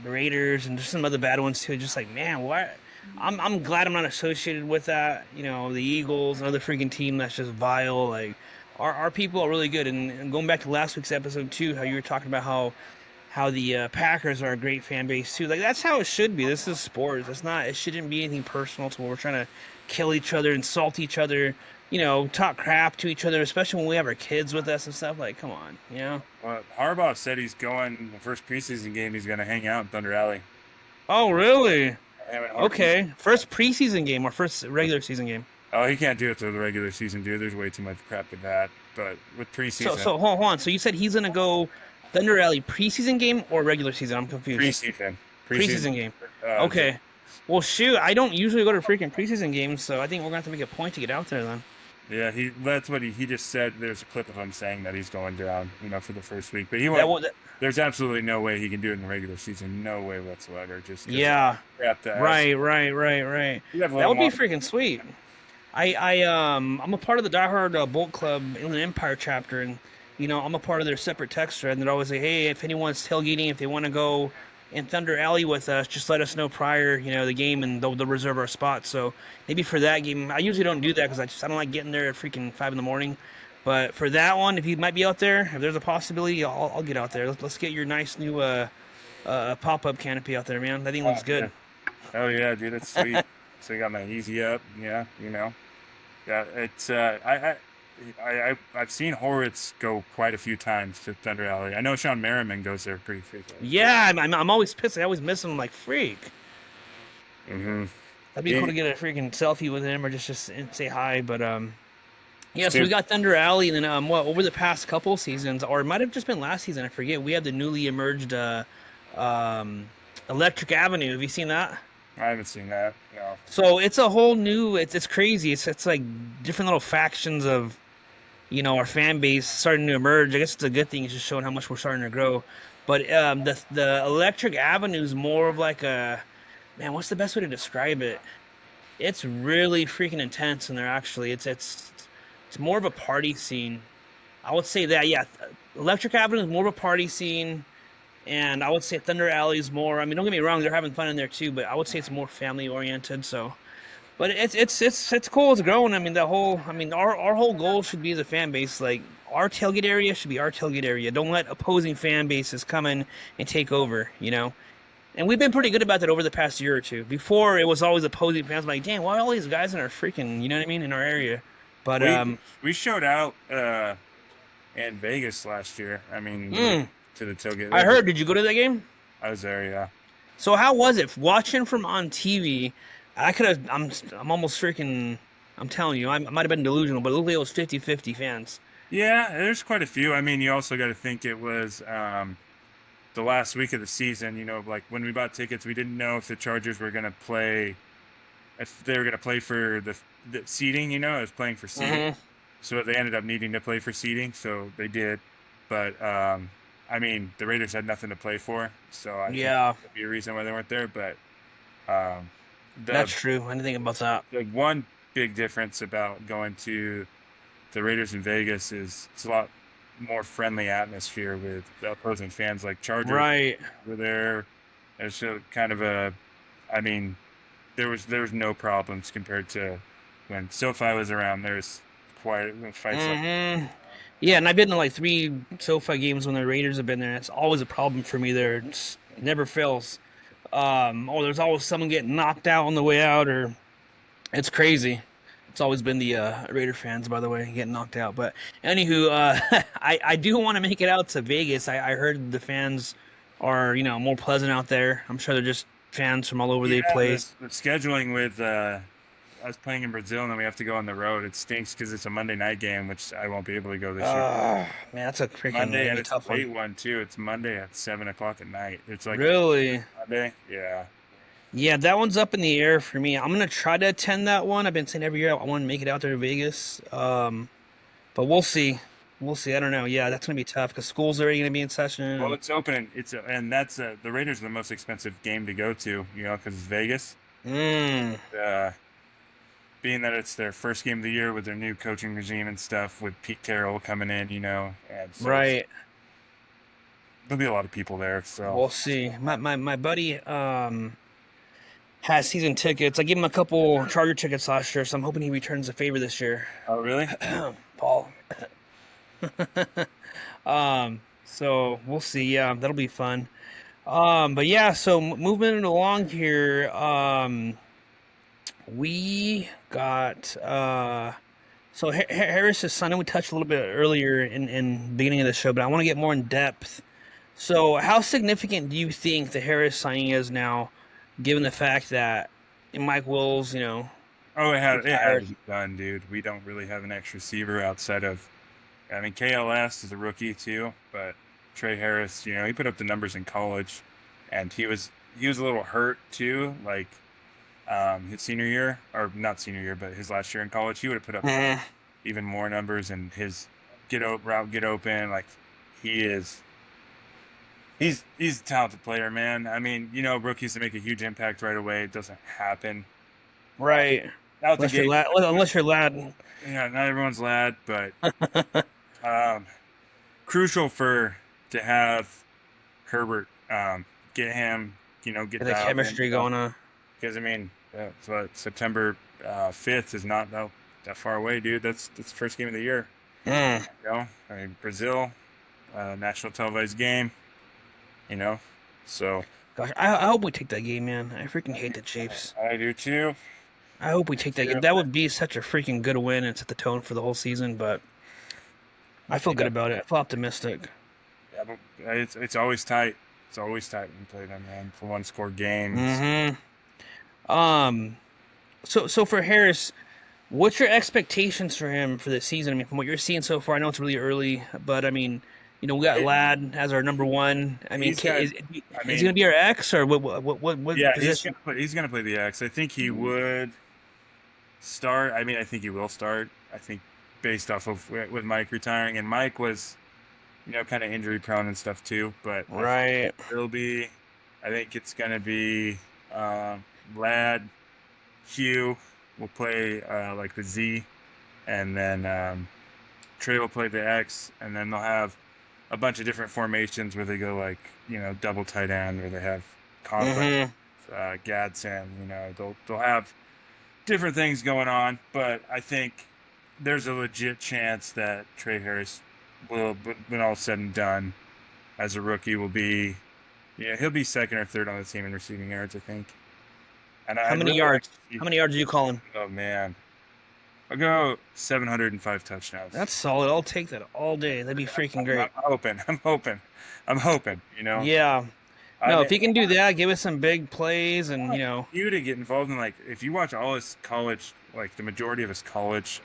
A: Raiders and just some other bad ones too. Just like, man, why? I'm glad I'm not associated with that. The Eagles, another freaking team that's just vile. Like, our people are really good. And going back to last week's episode too, how you were talking about how the Packers are a great fan base too. Like that's how it should be. This is sports. It's not. It shouldn't be anything personal to where we're trying to kill each other, insult each other. Talk crap to each other, especially when we have our kids with us and stuff. Like, come on.
B: Well, Harbaugh said he's going the first preseason game. He's going to hang out in Thunder Alley.
A: Oh, really?
B: Him and
A: Okay. First preseason game or first regular season game?
B: Oh, he can't do it through the regular season, dude. There's way too much crap in that. But with
A: So,
B: preseason,
A: so hold on. So you said he's gonna go Thunder Alley preseason game or regular season? I'm confused.
B: preseason,
A: Preseason game.
B: Uh,
A: Okay. Well, shoot, I don't usually go to freaking preseason games, so I think we're gonna have to make a point to get out there then.
B: yeah, that's what he just said. There's a clip of him saying that he's going down, for the first week. But he
A: That
B: won't.
A: will.
B: There's absolutely no way he can do it in the regular season. No way whatsoever. Just 'cause of
A: Yeah.
B: crap to ask.
A: Right.
B: You have a
A: That
B: little
A: would be
B: more.
A: freaking sweet. I'm a part of the Die Hard Bolt Club Inland Empire chapter, and I'm a part of their separate text thread, and they're always like, hey, if anyone's tailgating, if they want to go in Thunder Alley with us, just let us know prior, the game, and they'll reserve our spot. So maybe for that game, I usually don't do that because I don't like getting there at freaking 5 in the morning. But for that one, if you might be out there, if there's a possibility, I'll get out there. Let's get your nice new pop-up canopy out there, man. That thing looks good.
B: Oh yeah, dude, that's sweet. So you got my easy up, yeah. Yeah, it's I've seen Horwitz go quite a few times to Thunder Alley. I know Sean Merriman goes there pretty frequently.
A: Yeah, I'm always pissed. I always miss him like freak.
B: Mm-hmm.
A: That'd be cool to get a freaking selfie with him or just say hi. But yeah. So we got Thunder Alley, and then over the past couple seasons, or it might have just been last season, I forget. We have the newly emerged Electric Avenue. Have you seen that?
B: I haven't seen that. No.
A: So it's a whole new. It's crazy. It's like different little factions of our fan base starting to emerge. I guess it's a good thing. It's just showing how much we're starting to grow. But the Electric Avenue is more of like a man. What's the best way to describe it? It's really freaking intense, and it's more of a party scene. I would say that, yeah. Electric Avenue is more of a party scene, and I would say Thunder Alley is more. I mean, don't get me wrong, they're having fun in there too, but I would say it's more family oriented. So, but it's cool. It's growing. I mean, our whole goal should be as a fan base, like our tailgate area should be our tailgate area. Don't let opposing fan bases come in and take over. And we've been pretty good about that over the past year or two. Before, it was always opposing fans like, damn, why are all these guys in our freaking, you know what I mean, in our area? But
B: we showed out in Vegas last year. I mean, to the tailgate.
A: I heard. Did you go to that game?
B: I was there, yeah.
A: So how was it watching from on TV? I could have. I'm almost freaking. I'm telling you, I might have been delusional, but it looked like it was 50-50 fans.
B: Yeah, there's quite a few. I mean, you also got to think it was the last week of the season. Like when we bought tickets, we didn't know if the Chargers were going to play, if they were going to play for the seating. It was playing for seating.
A: Mm-hmm.
B: So they ended up needing to play for seating, so they did. But I mean, the Raiders had nothing to play for, so I think that could be a reason why they weren't there. But
A: that's true. I didn't think about that.
B: The one big difference about going to the Raiders in Vegas is it's a lot more friendly atmosphere with the opposing fans. Like Chargers were there. It's kind of I mean, there was no problems compared to when SoFi was around. There's quite fights.
A: Mm-hmm. Yeah, and I've been to like 3 SoFi games when the Raiders have been there. It's always a problem for me there. It never fails. There's always someone getting knocked out on the way out, or it's crazy. It's always been the Raider fans, by the way, getting knocked out. But anywho, I do want to make it out to Vegas. I heard the fans are more pleasant out there. I'm sure they're just fans from all over the place.
B: The scheduling with us playing in Brazil and then we have to go on the road. It stinks because it's a Monday night game, which I won't be able to go this year.
A: Man, that's a freaking
B: Monday, and it's
A: tough
B: a late one too. It's Monday at 7:00 at night. It's like
A: really
B: Monday, yeah.
A: Yeah, that one's up in the air for me. I'm gonna try to attend that one. I've been saying every year I want to make it out there to Vegas. But we'll see. We'll see. I don't know. Yeah, that's gonna be tough because school's already gonna be in session.
B: Well, it's opening. And that's the Raiders are the most expensive game to go to. Because it's Vegas.
A: Mm,
B: Being that it's their first game of the year with their new coaching regime and stuff, with Pete Carroll coming in, and so
A: right.
B: there'll be a lot of people there. So,
A: We'll see. My buddy has season tickets. I gave him a couple Charger tickets last year, so I'm hoping he returns the favor this year.
B: oh really?
A: Paul. So we'll see. Yeah, that'll be fun. But yeah, so moving along here, we got so Harris's son, and we touched a little bit earlier in the beginning of the show, but I want to get more in depth. So, how significant do you think the Harris signing is now, given the fact that Mike Wills,
B: Oh, it had to
A: retired?
B: be done, dude. We don't really have an X receiver outside of. I mean, KLS is a rookie too, but Trey Harris, he put up the numbers in college, and he was a little hurt too. Like his senior year, or not senior year, but his last year in college, he would have put up
A: Mhm.
B: even more numbers. And his get open, like he is. He's a talented player, man. I mean, rookies to make a huge impact right away. It doesn't happen.
A: Right.
B: Out the
A: Unless you're
B: gate,
A: lad, unless you're lad.
B: yeah, not everyone's lad, but um, crucial for to have Herbert get him, get
A: The
B: dialed in,
A: chemistry going on.
B: because I mean, so September 5th is not that far away, dude. That's the first game of the year.
A: Mm.
B: I mean, Brazil, national televised game. You know, so
A: Gosh, I hope we take that game, man. I freaking hate the Chiefs.
B: I do too.
A: I hope we take that game.
B: Too.
A: That would be such a freaking good win and set the tone for the whole season. But I feel good
B: Yeah,
A: about it. I feel optimistic.
B: yeah, but it's always tight. It's always tight when you play them, man. For one score games.
A: Hmm. Um. So for Harris, what's your expectations for him for this season? I mean, from what you're seeing so far, I know it's really early, but I mean, we got
B: It,
A: Ladd as our number one. I mean,
B: he's got. I
A: is he gonna
B: mean,
A: be our X or what
B: yeah, he's
A: position?
B: gonna play. He's gonna play the X. I think he would start. I mean, I think he will start. I think based off of with Mike retiring, and Mike was, kind of injury prone and stuff too. But I think
A: Right.
B: it'll be. I think it's gonna be uh, Lad, Hugh will play like the Z, and then Trey will play the X, and then they'll have a bunch of different formations where they go like double tight end, where they have Conklin,
A: Hmm.
B: Gadsden. They'll have different things going on, but I think there's a legit chance that Trey Harris will, when all said and done, as a rookie, will be, he'll be second or third on the team in receiving yards, I think. And
A: How
B: I'd
A: many
B: really like
A: yards?
B: to see.
A: How many yards are you calling?
B: Oh man, I'll go 705 touchdowns.
A: That's solid. I'll take that all day. That'd be freaking
B: I'm
A: great.
B: hoping. I'm hoping. I'm hoping.
A: Yeah.
B: I
A: No,
B: mean,
A: if he can do that, give us some big plays,
B: I
A: and
B: want you to get involved in, like, if you watch all his college, like the majority of his college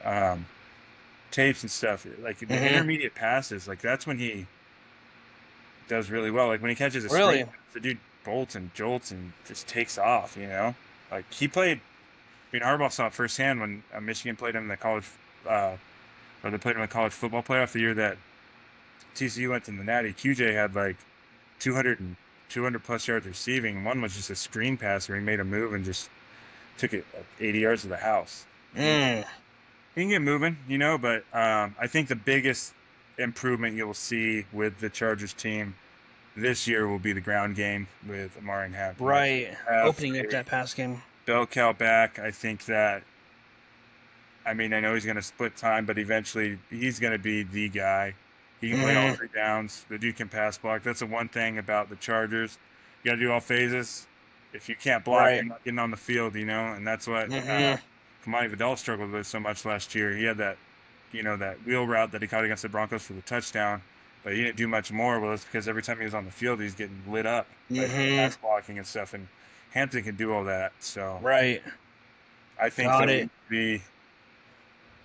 B: tapes and stuff, like the
A: hmm.
B: intermediate passes, like that's when he does really well. Like when he catches a screen,
A: Really.
B: the dude bolts and jolts and just takes off. Like he played. I mean, Harbaugh saw it firsthand when Michigan played him in the college, or they played him in the college football playoff the year that TCU went to the Natty. QJ had like 200 and 200 plus yards receiving. One was just a screen pass where he made a move and just took it 80 yards to the house.
A: Mm.
B: He can get moving, but I think the biggest improvement you'll see with the Chargers team this year will be the ground game with Amari and Hampton.
A: Right.
B: Have
A: Opening up that pass game.
B: bell cow back. I think that. I mean, I know he's going to split time, but eventually he's going to be the guy. He can play all
A: Hmm.
B: three downs. The dude can pass block. That's the one thing about the Chargers. You got to do all phases. If you can't block,
A: Right.
B: you're not getting on the field, and that's what
A: Hmm.
B: Kamani Vidal struggled with so much last year. He had that, that wheel route that he caught against the Broncos for the touchdown, but he didn't do much more. Well, it's because every time he was on the field, he's getting lit up by
A: Hmm.
B: pass blocking and stuff, and Hampton can do all that. So
A: Right.
B: I think
A: Got
B: that
A: it.
B: we're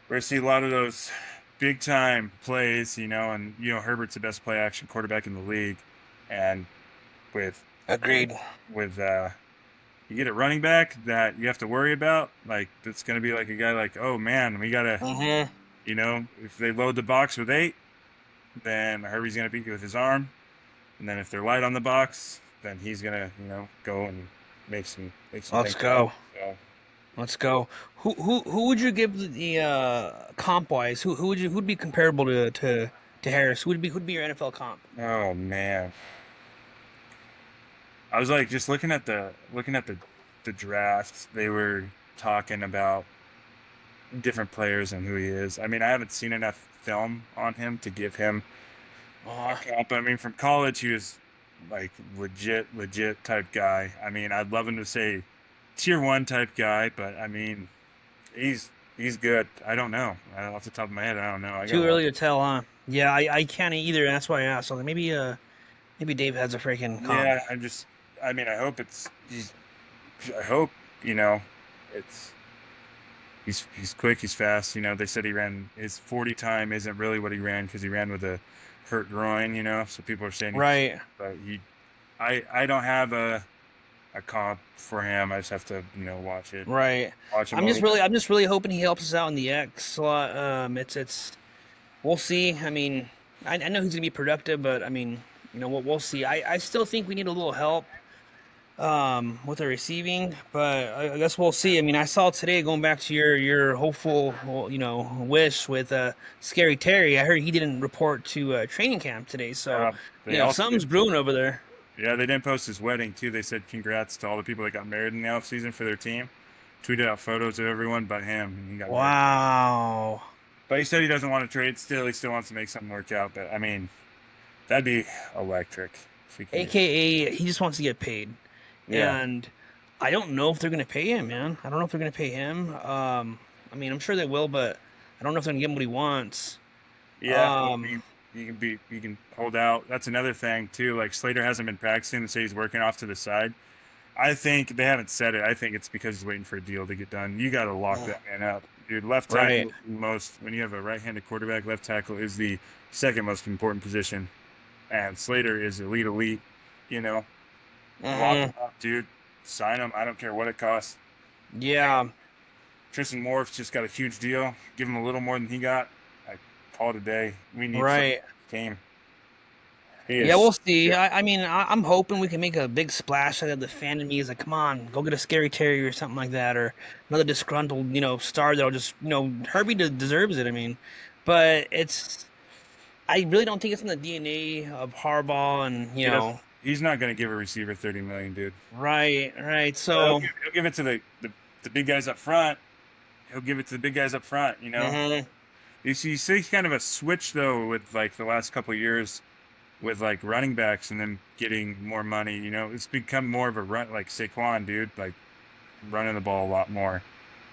B: gonna see a lot of those big time plays, and Herbert's the best play action quarterback in the league, and with
A: Agreed.
B: with you get a running back that you have to worry about, like that's gonna be like a guy like, oh man, we gotta,
A: Hmm.
B: if they load the box with 8, then Herbie's gonna beat you with his arm, and then if they're light on the box, then he's gonna, go and make some
A: Let's
B: things happen.
A: go. Let's go. Who would you give the comp wise? Who'd be comparable to Harris? Who'd be your NFL comp?
B: Oh man, I was like just looking at the draft. They were talking about different players and who he is. I mean, I haven't seen enough film on him to give him a
A: Uh,
B: comp. I mean, from college, he was like legit type guy. I mean, I'd love him to say tier one type guy, but I mean, he's good. I don't know. Off the top of my head, I don't know. I
A: Too
B: gotta watch.
A: early to tell, huh? Yeah, I can't either. That's why I asked. So maybe Dave has a freaking comp.
B: Yeah, I mean, I hope you know, it's he's quick, he's fast. You know, they said he ran his 40 time isn't really what he ran because he ran with a hurt groin. You know, so people are saying
A: Right,
B: but I don't have a comp for him. I just have to watch it,
A: right.
B: watch him a little bit.
A: I'm just really hoping he helps us out in the X slot. It's we'll see. I mean, I know he's gonna be productive, but I mean, we'll see. I still think we need a little help with the receiving, but I guess we'll see. I mean, I saw today going back to your hopeful, well, wish with Scary Terry. I heard he didn't report to training camp today, so
B: They also
A: something's
B: didn't
A: brewing over there.
B: yeah, they didn't post his wedding too. They said congrats to all the people that got married in the off season for their team. Tweeted out photos of everyone but him, and he got married.
A: Wow.
B: But he said he doesn't want to trade still. He still wants to make something work out. But I mean, that'd be electric if we can get.
A: AKA, he just wants to get paid,
B: Yeah,
A: and I don't know if they're gonna pay him, man. I don't know if they're gonna pay him. I mean, I'm sure they will, but I don't know if they're gonna give him what he wants.
B: yeah. Well,
A: Um,
B: you can hold out. That's another thing too. Like Slater hasn't been practicing. They say he's working off to the side. I think they haven't said it. I think it's because he's waiting for a deal to get done. You got to lock that man up, dude. Left
A: right.
B: tackle most when you have a right-handed quarterback. Left tackle is the second most important position, and Slater is elite. You know, lock him
A: Hmm.
B: up, dude. Sign him. I don't care what it costs.
A: Yeah.
B: Tristan Morph's just got a huge deal. Give him a little more than he got. I call it a day. We need some
A: Right.
B: team. He
A: Yeah, we'll
B: is.
A: see. I mean, I'm hoping we can make a big splash out of the fan in me is like, come on, go get a scary terrier or something like that, or another disgruntled, star that'll just, Herbie deserves it. I mean, but I really don't think it's in the DNA of Harbaugh, and
B: He doesn't. He's not going to give a receiver 30 million, dude.
A: right.
B: Well,
A: So,
B: he'll give it to the big guys up front. He'll give it to the big guys up front. You know,
A: mhm,
B: you see kind of a switch though with like the last couple of years with like running backs and them getting more money. You know, it's become more of a run like Saquon, dude, like running the ball a lot more.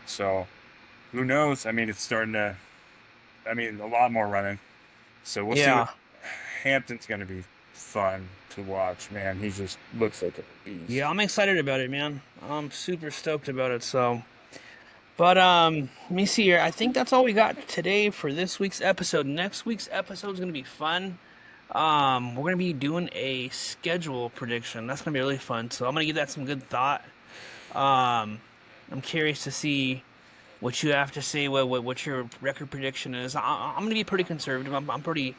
B: So who knows? I mean, it's starting to. I mean, a lot more running. So we'll see what
A: yeah,
B: Hampton's going to be fun to watch. Man, he just looks like a beast.
A: yeah. I'm excited about it, man. I'm super stoked about it. So. But let me see here. I think that's all we got today for this week's episode. Next week's episode is gonna be fun. We're gonna be doing a schedule prediction. That's gonna be really fun. So I'm gonna give that some good thought. Um, I'm curious to see what you have to say. What your record prediction is. I'm gonna be pretty conservative. I'm pretty,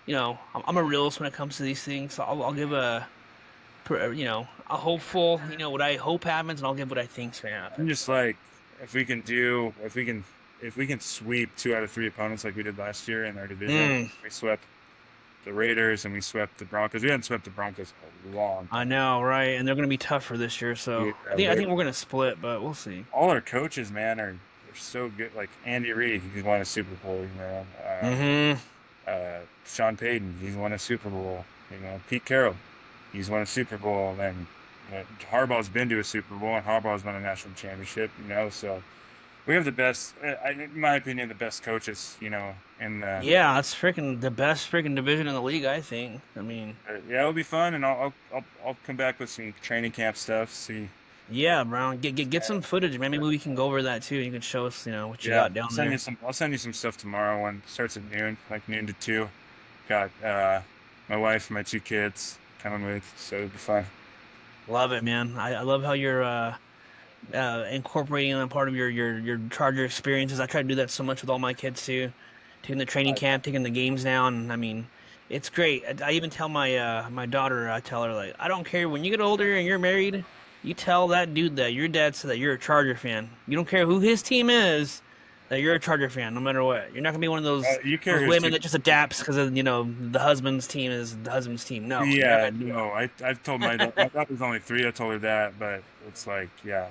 A: I'm a realist when it comes to these things. So I'll give a hopeful, what I hope happens, and I'll give what I think's gonna
B: I'm
A: happen.
B: just like, if we can sweep 2 out of 3 opponents like we did last year in our division,
A: Mm.
B: we swept the Raiders and we swept the Broncos. We hadn't swept the Broncos in a long
A: I
B: time.
A: know, right? And they're going to be tough for this year, so
B: Yeah,
A: I think we're going to split, but we'll see.
B: all our coaches, man, are they're so good. Like Andy Reid, he's won a Super Bowl. You know,
A: Mm-hmm.
B: Sean Payton, he's won a Super Bowl. You know, Pete Carroll, he's won a Super Bowl. And Harbaugh's been to a Super Bowl, and Harbaugh's won a national championship. You know, so we have the best, in my opinion, the best coaches. You know, in the
A: Yeah, that's freaking the best freaking division in the league, I think. I mean,
B: yeah, it'll be fun, and I'll come back with some training camp stuff. See,
A: yeah, Brown, get some footage, man. Maybe we can go over that too. You can show us, what you
B: yeah,
A: got down
B: send you
A: there.
B: some. I'll send you some stuff tomorrow when it starts at noon, like noon to 2. Got my wife and my 2 kids coming with, so it'll be fun.
A: Love it, man. I love how you're incorporating that part of your Charger experiences. I try to do that so much with all my kids too. Taking the training camp, taking the games down. I mean, it's great. I even tell my daughter, I tell her like, I don't care when you get older and you're married. You tell that dude that your dad said that you're a Charger fan. You don't care who his team is, that you're a Charger fan, no matter what. You're not gonna be one of
B: You care
A: those
B: his
A: women
B: team.
A: that just adapts because of the husband's team is the husband's team. No, you're
B: Yeah,
A: not
B: no, I've told my daughter's only 3. I told her that, but it's like, yeah,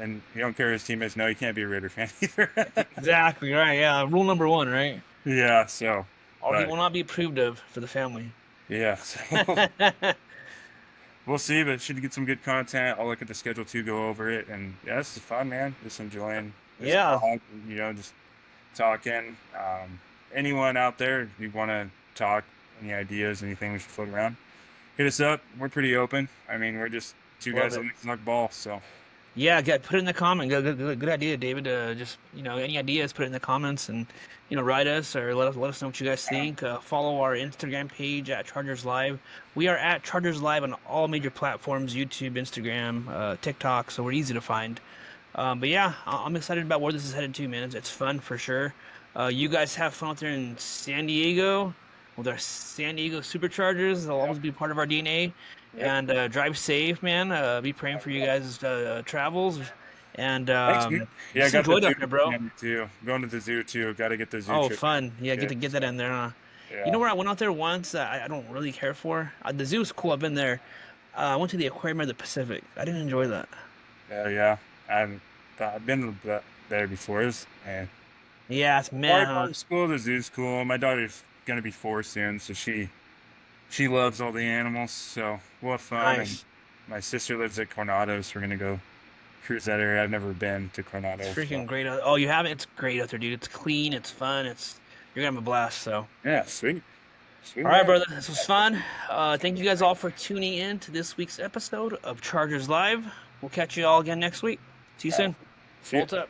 B: and you don't care who his team is. No, you can't be a Raider fan either.
A: exactly right. Yeah, rule number one, right?
B: Yeah, so,
A: Or he
B: but
A: will not be approved of for the family.
B: yeah, so we'll see. But should get some good content. I'll look at the schedule too, go over it, and yeah, this is fun, man. Just enjoying this
A: Yeah.
B: talk, just talking. Anyone out there, if you want to talk, any ideas, anything we should float around, hit us up. We're pretty open. I mean, we're just two
A: Love
B: guys
A: it.
B: that like to talk ball. So
A: Yeah, put it in the comment. Good idea, David. Just any ideas, put it in the comments, and write us or let us know what you guys think. Follow our Instagram page at Chargers Live. We are at Chargers Live on all major platforms: YouTube, Instagram, TikTok. So we're easy to find. But yeah, I'm excited about where this is headed to, man. It's fun for sure. You guys have fun out there in San Diego with our San Diego Superchargers. They'll always be part of our DNA.
B: yep.
A: And drive safe, man. Be praying for you guys' travels. And
B: Thanks, man. Yeah, I
A: just
B: got the
A: enjoy it
B: zoo
A: up there, bro.
B: too. Going to the zoo too. Got to get the zoo
A: Oh,
B: trip.
A: fun. Yeah,
B: Yeah,
A: get that in there. Huh? You
B: yeah,
A: know where I went out there once? I don't really care for. The zoo's cool. I've been there. I went to the Aquarium of the Pacific. I didn't enjoy that.
B: yeah. I've been there before. And
A: Yeah, it's meh,
B: part
A: huh?
B: of school, the zoo's cool. My daughter's gonna be 4 soon, so she loves all the animals. So we'll have fun. And
A: Nice.
B: my sister lives at Coronado, so we're gonna go cruise that area. I've never been to
A: It's
B: Coronado, so
A: freaking great. Oh, you haven't? It's great out there, dude. It's clean. It's fun. You're gonna have a blast. So.
B: yeah, sweet
A: All right,
B: man.
A: brother. This was fun. Thank you guys all for tuning in to this week's episode of Chargers Live. We'll catch you all again next week. See you soon.
B: See ya.
A: Bolt up.